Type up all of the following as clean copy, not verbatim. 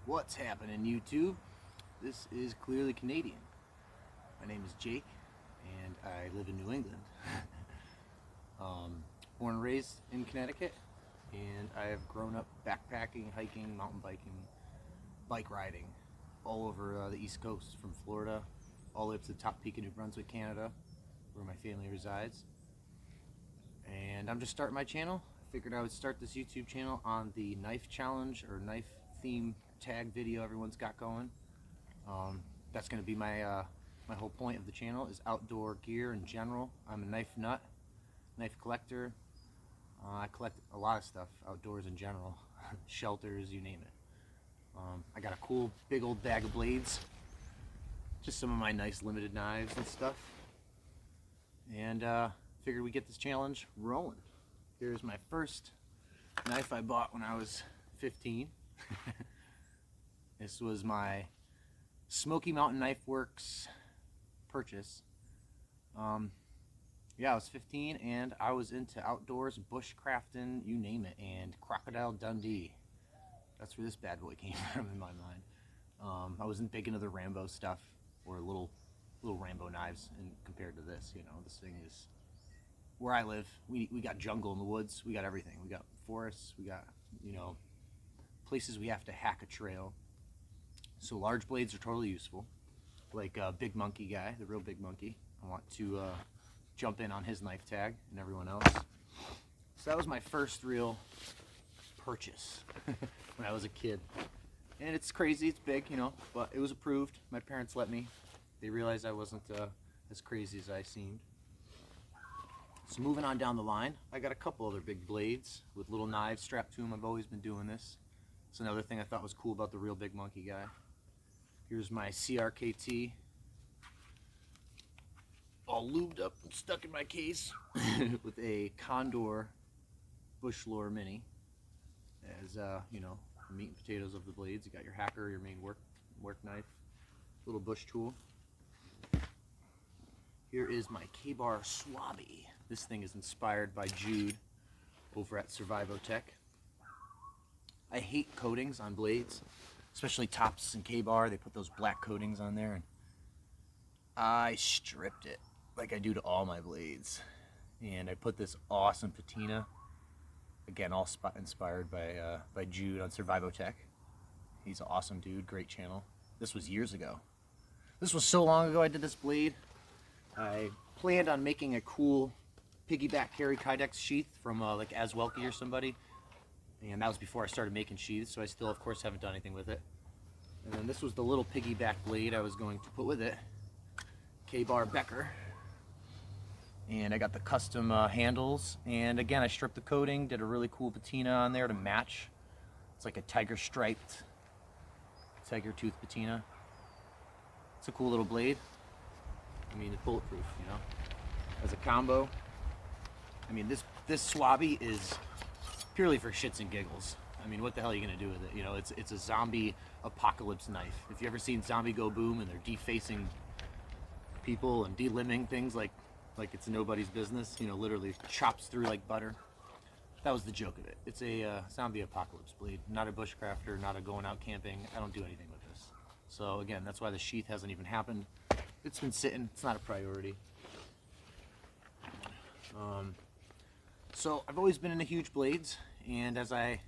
What's happening, YouTube? This is Clearly Canadian. My name is Jake, and I live in New England. Born and raised in Connecticut, and I have grown up backpacking, hiking, mountain biking, bike riding all over the East Coast, from Florida all the way up to the top peak of New Brunswick, Canada, where my family resides. And I'm just starting my channel. I figured I would start this YouTube channel on the knife challenge or knife theme tag video everyone's got going. That's going to be my my whole point of the channel, is outdoor gear in general. I'm a knife nut, knife collector. I collect a lot of stuff outdoors in general, shelters, you name it. I got a cool big old bag of blades, just some of my nice limited knives and stuff, and figured we'd get this challenge rolling. Here's my first knife I bought when I was 15. This was my Smoky Mountain Knife Works purchase. Yeah, I was 15 and I was into outdoors, bushcrafting, you name it, and Crocodile Dundee. That's where this bad boy came from in my mind. I wasn't big into the Rambo stuff or little Rambo knives, and compared to this, you know, this thing is where I live. We got jungle in the woods, we got everything. We got forests, we got, you know, places we have to hack a trail. So large blades are totally useful, like Big Monkey guy, the real Big Monkey. I want to jump in on his knife tag and everyone else. So that was my first real purchase when I was a kid. And it's crazy, it's big, you know, but it was approved. My parents let me. They realized I wasn't as crazy as I seemed. So moving on down the line, I got a couple other big blades with little knives strapped to them. I've always been doing this. It's another thing I thought was cool about the real Big Monkey guy. Here's my CRKT, all lubed up and stuck in my case with a Condor Bush Lore Mini. As you know, the meat and potatoes of the blades. You got your hacker, your main work knife, little bush tool. Here is my K-Bar Swabby. This thing is inspired by Jude over at Survivotech. I hate coatings on blades, especially tops and K-Bar. They put those black coatings on there, and I stripped it like I do to all my blades. And I put this awesome patina, again, all inspired by Jude on Survivotech. He's an awesome dude, great channel. This was years ago. This was so long ago I did this blade. I planned on making a cool piggyback carry Kydex sheath from like Aswelke or somebody. And that was before I started making sheaths, so I still, of course, haven't done anything with it. And then this was the little piggyback blade I was going to put with it. K-Bar Becker. And I got the custom handles. And again, I stripped the coating, did a really cool patina on there to match. It's like a tiger striped, tiger tooth patina. It's a cool little blade. I mean, it's bulletproof, you know, as a combo. I mean, this Swabby is purely for shits and giggles. I mean, what the hell are you gonna do with it? You know, it's a zombie apocalypse knife. If you ever seen Zombie Go Boom and they're defacing people and delimbing things like it's nobody's business, you know, literally chops through like butter. That was the joke of it. It's a zombie apocalypse blade, not a bushcrafter, not a going out camping. I don't do anything with this. So again, that's why the sheath hasn't even happened. It's been sitting, it's not a priority. So I've always been into huge blades, and as I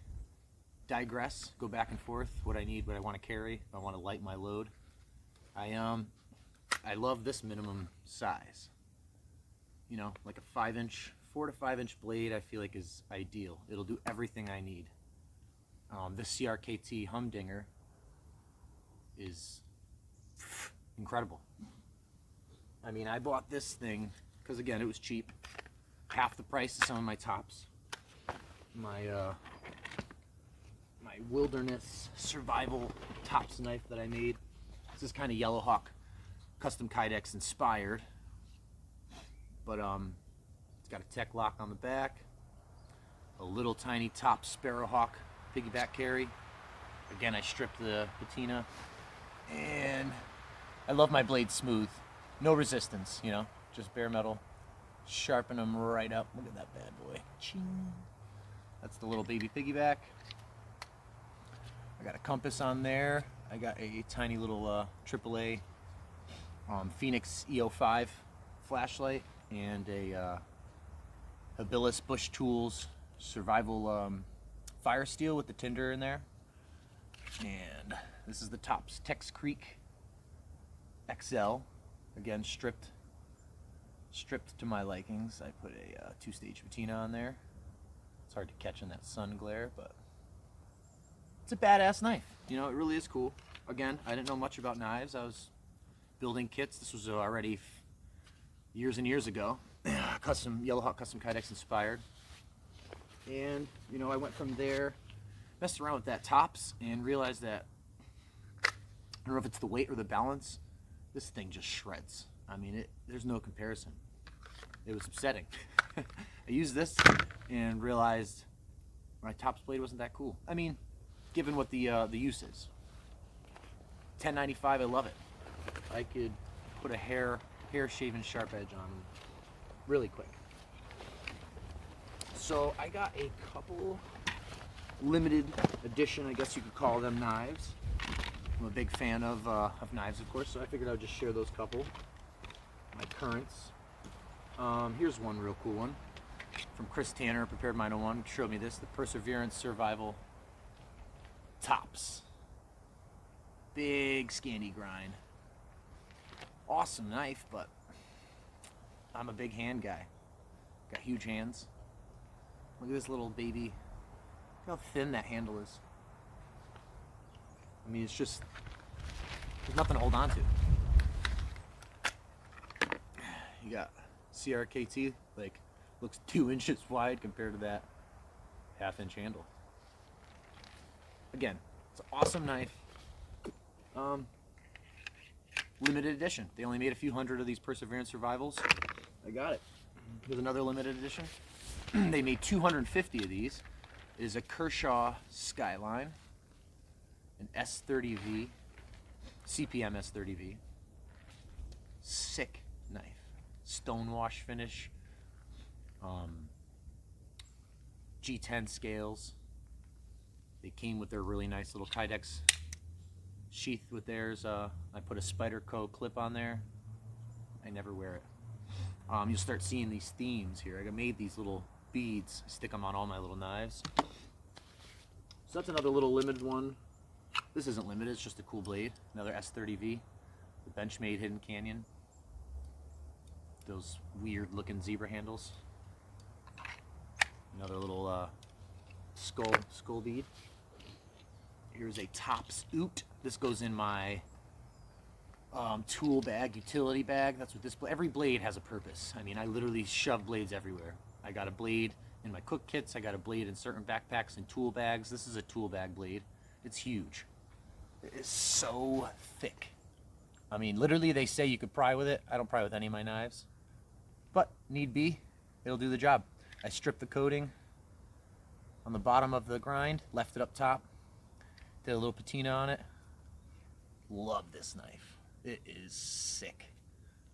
digress, go back and forth, what I need, what I want to carry, if I want to light my load, I love this minimum size. You know, like a 4 to 5 inch blade, I feel like is ideal. It'll do everything I need. This CRKT Humdinger is incredible. I mean, I bought this thing because, again, it was cheap. Half the price of some of my tops. My my wilderness survival tops knife that I made. This is kind of Yellow Hawk custom Kydex inspired, but it's got a tech lock on the back, a little tiny top Sparrowhawk piggyback carry. Again, I stripped the patina, and I love my blades smooth, no resistance, you know, just bare metal. Sharpen them right up. Look at that bad boy. Ching. That's the little baby piggyback. I got a compass on there. I got a tiny little AAA Phoenix EO5 flashlight and a Habilis Bush Tools survival fire steel with the tinder in there. And this is the Tops Tex Creek XL. Again, stripped to my likings. I put a two-stage patina on there. It's hard to catch in that sun glare, but it's a badass knife. You know, it really is cool. Again, I didn't know much about knives. I was building kits. This was already years and years ago. Custom Yellowhawk Custom Kydex inspired. And, you know, I went from there, messed around with that Tops, and realized that, I don't know if it's the weight or the balance, this thing just shreds. I mean, there's no comparison. It was upsetting. I used this and realized my Tops blade wasn't that cool. I mean, given what the use is. 1095, I love it. I could put a hair shaven sharp edge on them really quick. So I got a couple limited edition, I guess you could call them, knives. I'm a big fan of knives, of course, so I figured I would just share those couple. My currents. Here's one real cool one from Chris Tanner, Prepared Mind 01. Showed me this, the Perseverance Survival Tops. Big Scandi grind. Awesome knife, but I'm a big hand guy. Got huge hands. Look at this little baby. Look how thin that handle is. I mean, it's just, there's nothing to hold on to. You got CRKT, like, looks 2 inches wide compared to that half-inch handle. Again, it's an awesome knife. Limited edition. They only made a few hundred of these Perseverance Survivals. I got it. Here's another limited edition. They made 250 of these. It is a Kershaw Skyline, an S30V, CPM S30V. Sick knife. Stonewash finish. G10 scales. They came with their really nice little Kydex sheath with theirs. I put a Spyderco clip on there. I never wear it. You'll start seeing these themes here. I made these little beads. I stick them on all my little knives. So that's another little limited one. This isn't limited, it's just a cool blade. Another S30V, the Benchmade Hidden Canyon. Those weird looking zebra handles. Another little skull bead. Here's a Tops Oot. This goes in my tool bag, utility bag. That's what this blade, every blade has a purpose. I mean, I literally shove blades everywhere. I got a blade in my cook kits. I got a blade in certain backpacks and tool bags. This is a tool bag blade. It's huge. It is so thick. I mean, literally they say you could pry with it. I don't pry with any of my knives, but need be, it'll do the job. I stripped the coating on the bottom of the grind, left it up top, did a little patina on it. Love this knife. It is sick.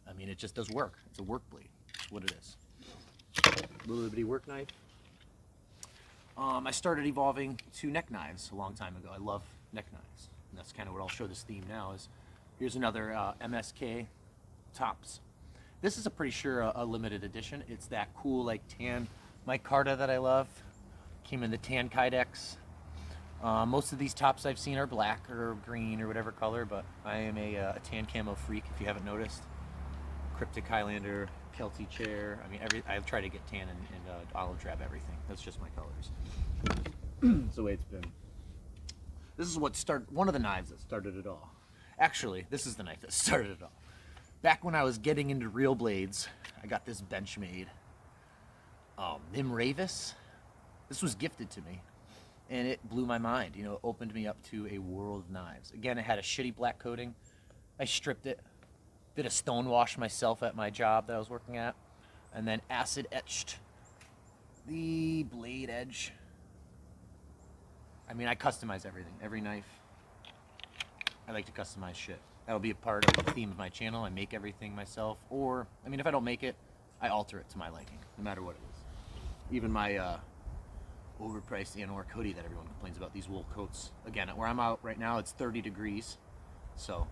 I mean, it just does work. It's a work blade. That's what it is. Little bitty work knife. I started evolving to neck knives a long time ago. I love neck knives. And that's kind of what I'll show this theme now is, here's another MSK Tops. This is a pretty sure a limited edition. It's that cool like tan micarta that I love. Came in the tan Kydex. Most of these Tops I've seen are black or green or whatever color, but I am a tan camo freak if you haven't noticed. Cryptic Highlander, Kelty chair. I mean, I try to get tan and olive drab everything. That's just my colors. That's the way it's been. This is what started, one of the knives that started it all. Actually, this is the knife that started it all. Back when I was getting into real blades, I got this Benchmade Nimravis. This was gifted to me, and it blew my mind. You know, it opened me up to a world of knives. Again, it had a shitty black coating. I stripped it, did a stone wash myself at my job that I was working at, and then acid etched the blade edge. I mean, I customize everything, every knife. I like to customize shit. That'll be a part of the theme of my channel. I make everything myself, or, I mean, if I don't make it, I alter it to my liking, no matter what it is. Even my overpriced Anor hoodie that everyone complains about, these wool coats. Again, where I'm out right now, it's 30 degrees. So,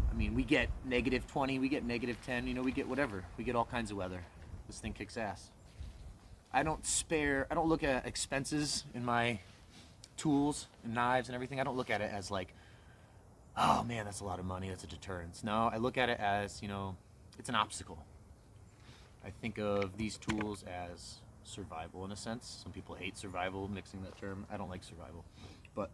I mean, we get -20, we get -10, you know, we get whatever. We get all kinds of weather. This thing kicks ass. I don't look at expenses in my tools and knives and everything. I don't look at it as like, oh man, that's a lot of money, that's a deterrence. No, I look at it as, you know, it's an obstacle. I think of these tools as survival in a sense. Some people hate survival, mixing that term. I don't like survival. But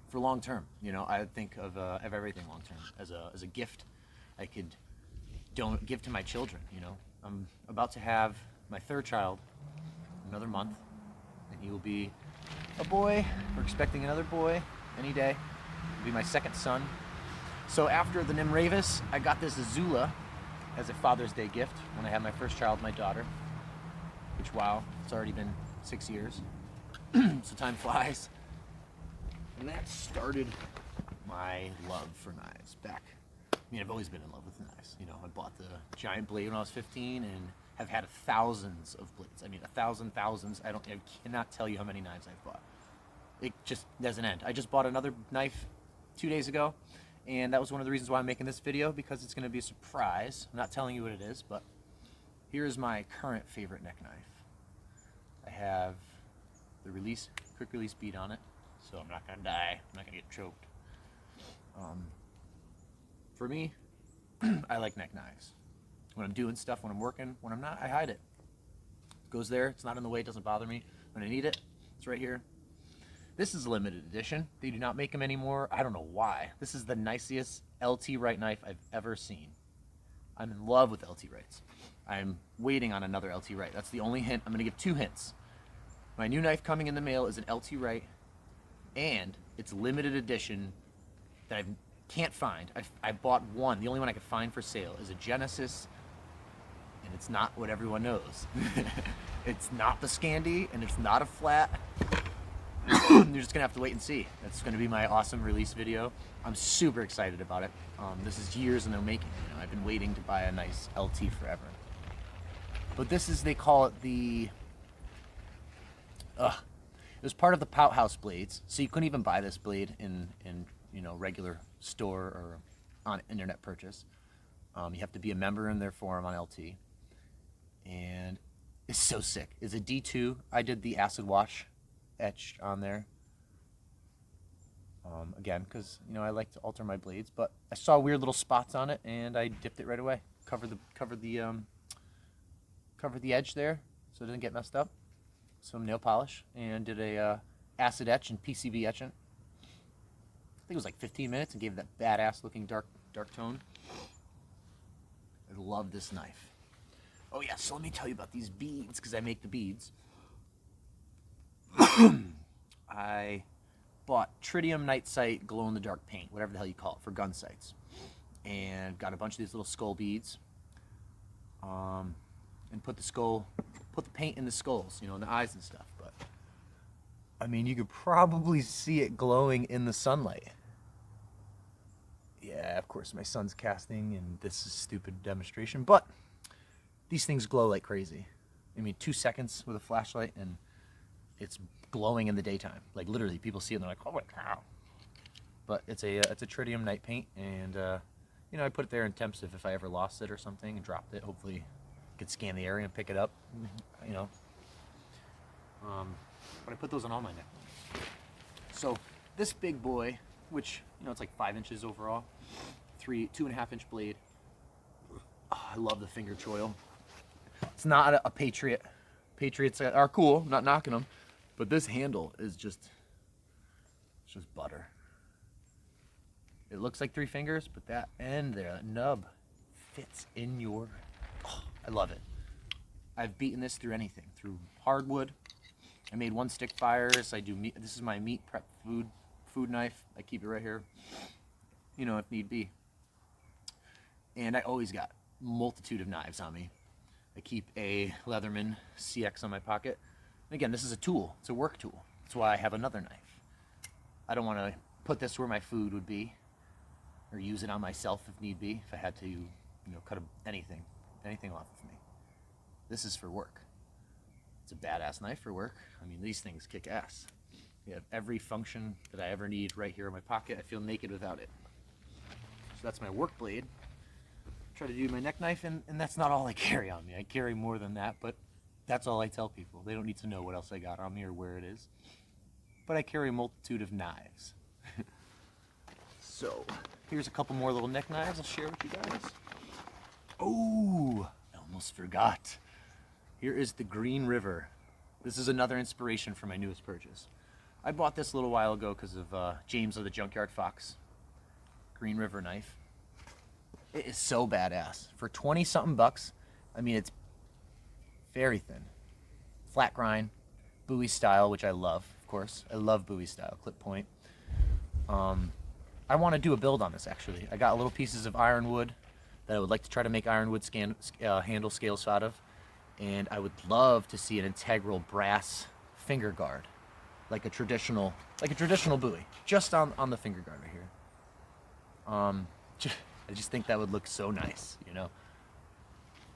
for long term, you know, I think of everything long term as a gift I could give to my children, you know. I'm about to have my third child another month, and he will be a boy. We're expecting another boy any day. It'll be my second son. So after the Nimravis, I got this Azula as a Father's Day gift when I had my first child, my daughter, which, wow, it's already been 6 years. So time flies. And that started my love for knives back. I mean, I've always been in love with knives. You know, I bought the giant blade when I was 15 and have had thousands of blades. I mean, thousands. I cannot tell you how many knives I've bought. It just doesn't end. I just bought another knife 2 days ago, and that was one of the reasons why I'm making this video, because it's going to be a surprise. I'm not telling you what it is, but here's my current favorite neck knife. I have the quick release bead on it, so I'm not going to die. I'm not going to get choked. For me, I like neck knives. When I'm doing stuff, when I'm working, when I'm not, I hide it. It goes there, it's not in the way, it doesn't bother me. When I need it, it's right here. This is a limited edition. They do not make them anymore. I don't know why. This is the nicest LT Wright knife I've ever seen. I'm in love with LT Wrights. I'm waiting on another LT Wright. That's the only hint. I'm going to give 2 hints. My new knife coming in the mail is an LT Wright, and it's limited edition that I can't find. I bought one. The only one I could find for sale is a Genesis, and it's not what everyone knows. It's not the Scandi, and it's not a flat. You're just gonna have to wait and see. That's gonna be my awesome release video. I'm super excited about it. This is years in the making. You know, I've been waiting to buy a nice LT forever. But this is, they call it the, it was part of the Pout House blades, so you couldn't even buy this blade in you know, regular store or on internet purchase. You have to be a member in their forum on LT, and it's so sick. It's a D2. I did the acid wash etched on there. Again, because, you know, I like to alter my blades, but I saw weird little spots on it, and I dipped it right away. Covered the edge there so it didn't get messed up. Some nail polish, and did a acid etch and PCB etchant. I think it was like 15 minutes, and gave that badass looking dark tone. I love this knife. Oh yeah, so let me tell you about these beads, because I make the beads. I bought tritium night sight glow-in-the-dark paint, whatever the hell you call it, for gun sights, and got a bunch of these little skull beads, and put the paint in the skulls, you know, in the eyes and stuff. But I mean, you could probably see it glowing in the sunlight. Yeah, of course, my son's casting, and this is a stupid demonstration, but these things glow like crazy. I mean, 2 seconds with a flashlight, and it's glowing in the daytime. Like, literally, people see it, and they're like, holy cow. But it's a tritium night paint, and, you know, I put it there in temps if I ever lost it or something and dropped it. Hopefully, I could scan the area and pick it up, you know. But I put those on all my neck. So, this big boy, which, you know, it's like 5 inches overall, 2.5-inch blade. Oh, I love the finger choil. It's not a Patriot. Patriots are cool, I'm not knocking them, but this handle is just butter. It looks like 3 fingers, but that end there, that nub, fits in your, oh, I love it. I've beaten this through anything, through hardwood. I made 1-stick fires. I do meat. This is my meat prep food knife. I keep it right here, you know, if need be. And I always got a multitude of knives on me. I keep a Leatherman CX on my pocket. And again, this is a tool. It's a work tool. That's why I have another knife. I don't want to put this where my food would be, or use it on myself if need be, if I had to, you know, cut anything off of me. This is for work. it's a badass knife for work. I mean, these things kick ass. You have every function that I ever need right here in my pocket. I feel naked without it. So that's my work blade. Try to do my neck knife, and that's not all I carry on me. I carry more than that, but that's all I tell people. They don't need to know what else I got on me or where it is. But I carry a multitude of knives. So here's a couple more little neck knives I'll share with you guys. Oh, I almost forgot. Here is the Green River. This is another inspiration for my newest purchase. I bought this a little while ago because of James of the Junkyard Fox. Green River knife. It is so badass. For 20 something bucks, I mean, it's very thin. Flat grind, Bowie style, which I love, of course. I love Bowie style, clip point. I want to do a build on this, actually. I got little pieces of ironwood that I would like to try to make ironwood handle scales out of. And I would love to see an integral brass finger guard. Like a traditional Bowie, just on the finger guard right here. I just think that would look so nice, you know.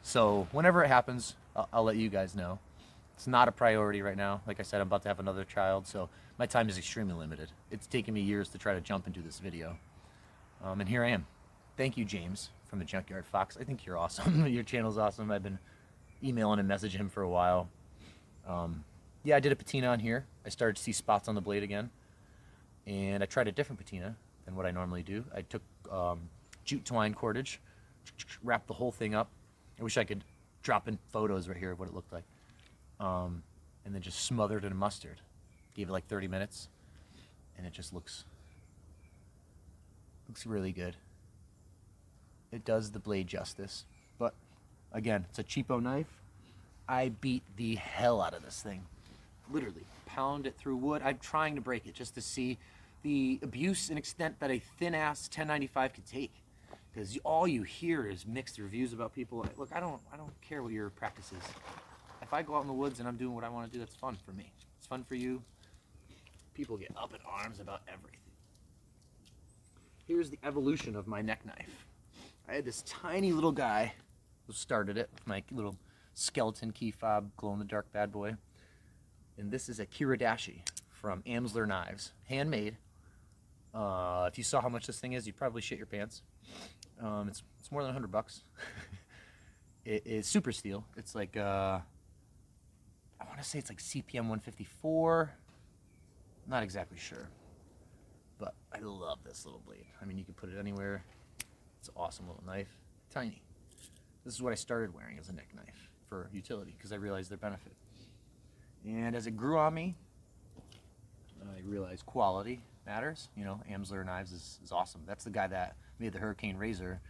So whenever it happens, I'll let you guys know. It's not a priority right now. Like I said, I'm about to have another child, so my time is extremely limited. It's taken me years to try to jump into this video, and here I am. Thank you, James from the Junkyard Fox. I think you're awesome. Your channel's awesome. I've been emailing and messaging him for a while. Yeah, I did a patina on here. I started to see spots on the blade again. And I tried a different patina than what I normally do. I took jute twine cordage, wrapped the whole thing up. I wish I could drop in photos right here of what it looked like. And then just smothered it in mustard. Gave it like 30 minutes. And it just looks really good. It does the blade justice. But again, it's a cheapo knife. I beat the hell out of this thing. Literally pound it through wood. I'm trying to break it just to see the abuse and extent that a thin-ass 1095 could take. Because all you hear is mixed reviews about people. Look, I don't care what your practice is. If I go out in the woods and I'm doing what I want to do, that's fun for me. It's fun for you. People get up in arms about everything. Here's the evolution of my neck knife. I had this tiny little guy who started it with my little skeleton key fob glow-in-the-dark bad boy. And this is a Kiradashi from Amsler Knives, handmade. If you saw how much this thing is, you'd probably shit your pants. It's more than 100 bucks. It is super steel. It's like I want to say it's like CPM 154. Not exactly sure, but I love this little blade. I mean, you can put it anywhere. It's an awesome little knife, tiny. This is what I started wearing as a neck knife for utility because I realized their benefit. And as it grew on me, I realized quality matters. You know, Amsler Knives is awesome. That's the guy that made the Hurricane Razor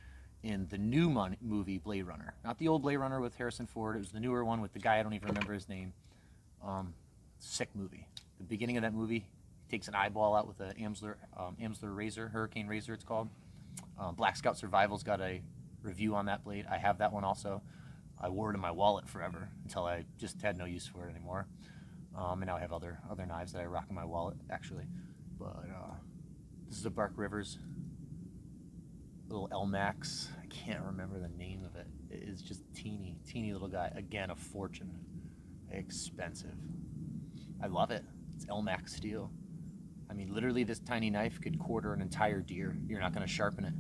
in the new movie Blade Runner. Not the old Blade Runner with Harrison Ford. It was the newer one with the guy, I don't even remember his name. Sick movie. The beginning of that movie, he takes an eyeball out with an Amsler Razor, Hurricane Razor it's called. Black Scout Survival's got a review on that blade. I have that one also. I wore it in my wallet forever until I just had no use for it anymore. And now I have other knives that I rock in my wallet, actually. But this is a Bark Rivers little L-Max. I can't remember the name of it. It is just teeny little guy. Again, a fortune. Expensive. I love it. It's L-Max steel. I mean, literally this tiny knife could quarter an entire deer. You're not going to sharpen it.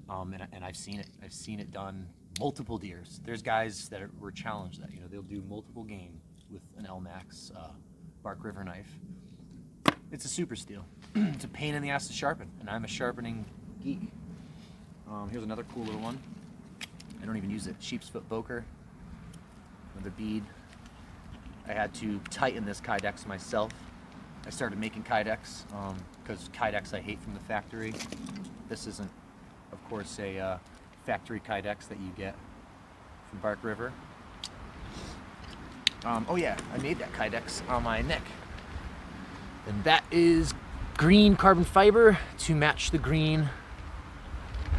And I've seen it. I've seen it done multiple deers. There's guys that were challenged that, you know, they'll do multiple game with an L-Max Bark River knife. It's a super steel. It's a pain in the ass to sharpen, and I'm a sharpening geek. Here's another cool little one. I don't even use it. Sheep's foot boker. Another bead. I had to tighten this Kydex myself. I started making Kydex because Kydex I hate from the factory. This isn't, of course, a factory Kydex that you get from Bark River. Oh yeah, I made that Kydex on my neck. And that is green carbon fiber to match the green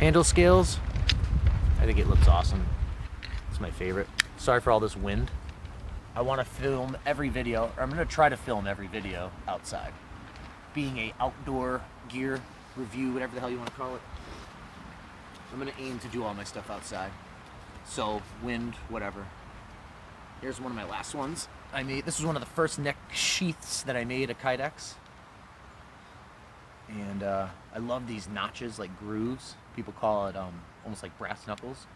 handle scales. I think it looks awesome. It's my favorite. Sorry for all this wind. I want to film every video, or I'm going to try to film every video outside. Being a outdoor gear review, whatever the hell you want to call it. I'm going to aim to do all my stuff outside. So, wind, whatever. Here's one of my last ones. this was one of the first neck sheaths that I made at Kydex. And I love these notches, like grooves. People call it almost like brass knuckles,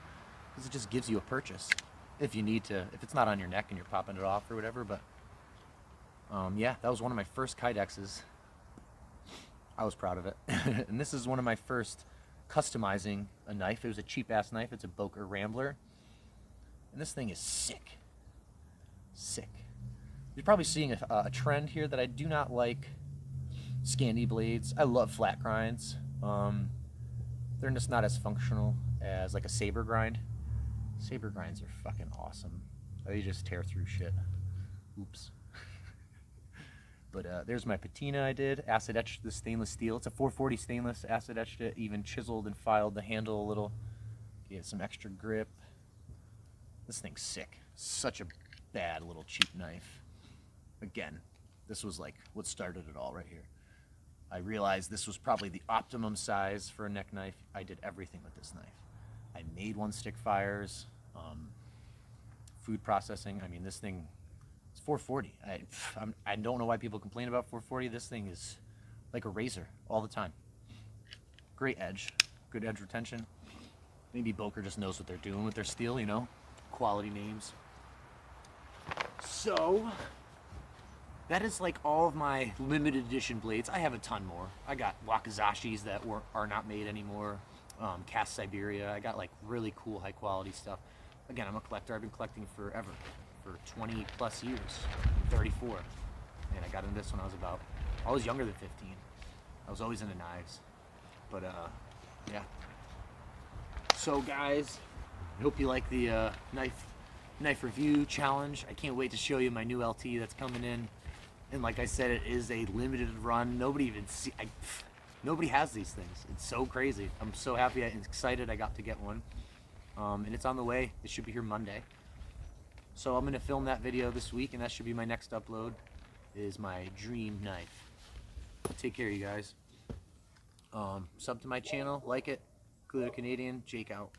because it just gives you a purchase if you need to, if it's not on your neck and you're popping it off or whatever. But yeah, that was one of my first Kydexes. I was proud of it. And this is one of my first customizing a knife. It was a cheap ass knife. It's a Boker Rambler. And this thing is sick. Sick. You're probably seeing a trend here that I do not like. Scandi blades. I love flat grinds. They're just not as functional as like a saber grind. Saber grinds are fucking awesome. They just tear through shit. Oops. But there's my patina I did. Acid etched the stainless steel. It's a 440 stainless. Acid etched it. Even chiseled and filed the handle a little. Gave it some extra grip. This thing's sick. Such a bad little cheap knife. Again, this was like what started it all right here. I realized this was probably the optimum size for a neck knife. I did everything with this knife. I made one stick fires, food processing. I mean, this thing, it's 440. I don't know why people complain about 440. This thing is like a razor all the time. Great edge, good edge retention. Maybe Boker just knows what they're doing with their steel, you know? Quality names. So, that is like all of my limited edition blades. I have a ton more. I got Wakazashis that are not made anymore. Cast Siberia. I got like really cool high quality stuff. Again, I'm a collector. I've been collecting forever, for 20 plus years. I'm 34, and I got into this when I was younger than 15. I was always into knives, but yeah. So guys, I hope you like the knife review challenge. I can't wait to show you my new LT that's coming in. And like I said, it is a limited run. Nobody has these things. It's so crazy. I'm so happy and excited I got to get one. And it's on the way. It should be here Monday. So I'm going to film that video this week, and that should be my next upload, is my dream knife. Take care, you guys. Sub to my channel, like it. Glitter Canadian, Jake out.